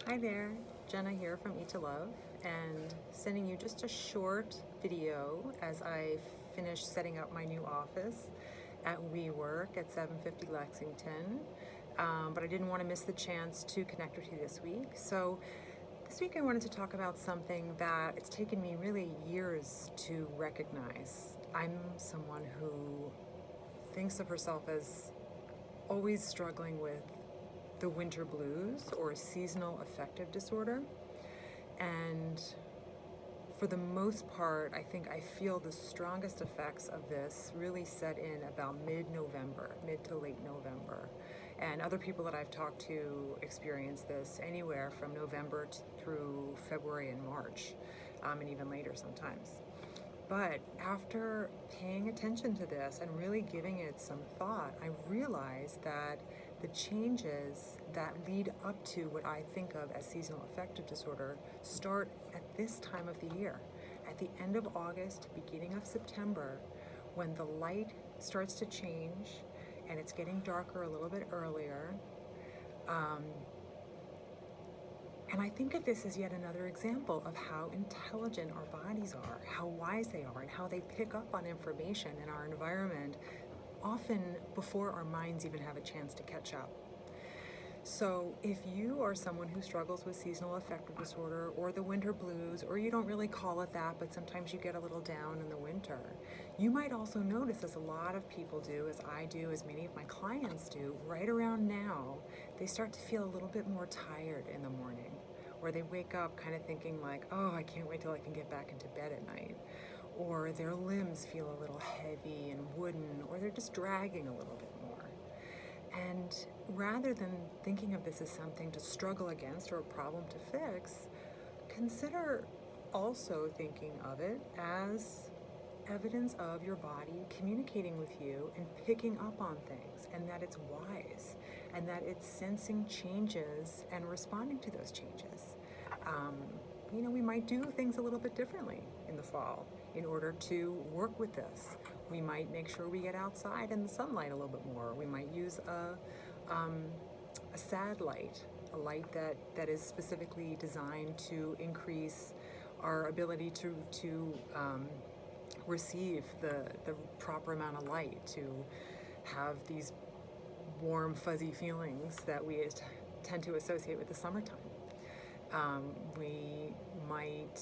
Hi there, Jenna here from Eat to Love, and sending you just a short video as I finish setting up my new office at WeWork at 750 Lexington. But I didn't want to miss the chance to connect with you this week. So this week I wanted to talk about something that it's taken me really years to recognize. I'm someone who thinks of herself as always struggling with the winter blues or seasonal affective disorder. And for the most part, I think I feel the strongest effects of this really set in about mid-November, mid to late November. And other people that I've talked to experience this anywhere from November through February and March, and even later sometimes. But after paying attention to this and really giving it some thought, I realized that the changes that lead up to what I think of as seasonal affective disorder start at this time of the year, at the end of August, beginning of September, when the light starts to change and it's getting darker a little bit earlier. And I think of this as yet another example of how intelligent our bodies are, how wise they are, and how they pick up on information in our environment often before our minds even have a chance to catch up. So if you are someone who struggles with seasonal affective disorder or the winter blues, or you don't really call it that, but sometimes you get a little down in the winter, you might also notice, as a lot of people do, as I do, as many of my clients do, right around now, they start to feel a little bit more tired in the morning, or they wake up kind of thinking like, oh, I can't wait till I can get back into bed at night. Or their limbs feel a little heavy and wooden, or they're just dragging a little bit more. And rather than thinking of this as something to struggle against or a problem to fix, consider also thinking of it as evidence of your body communicating with you and picking up on things, and that it's wise, and that it's sensing changes and responding to those changes. We might do things a little bit differently in the fall in order to work with this. We might make sure we get outside in the sunlight a little bit more. We might use a sad light, a light that is specifically designed to increase our ability to receive the proper amount of light, to have these warm, fuzzy feelings that we tend to associate with the summertime. We might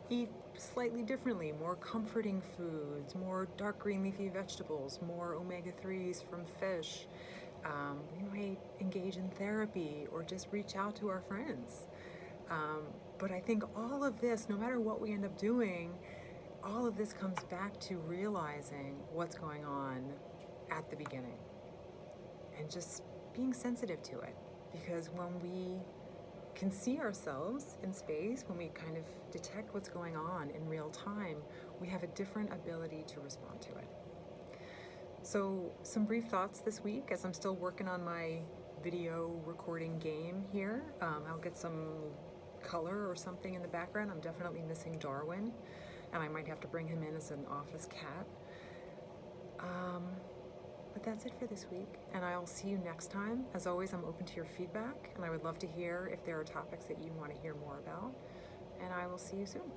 eat slightly differently, more comforting foods, more dark green leafy vegetables, more omega-3s from fish. We might engage in therapy or just reach out to our friends. But I think all of this, no matter what we end up doing, all of this comes back to realizing what's going on at the beginning and just being sensitive to it. Because when we can see ourselves in space, when we kind of detect what's going on in real time, we have a different ability to respond to it. So some brief thoughts this week as I'm still working on my video recording game here. I'll get some color or something in the background. I'm definitely missing Darwin, and I might have to bring him in as an office cat. But that's it for this week, and I'll see you next time. As always, I'm open to your feedback, and I would love to hear if there are topics that you want to hear more about, and I will see you soon.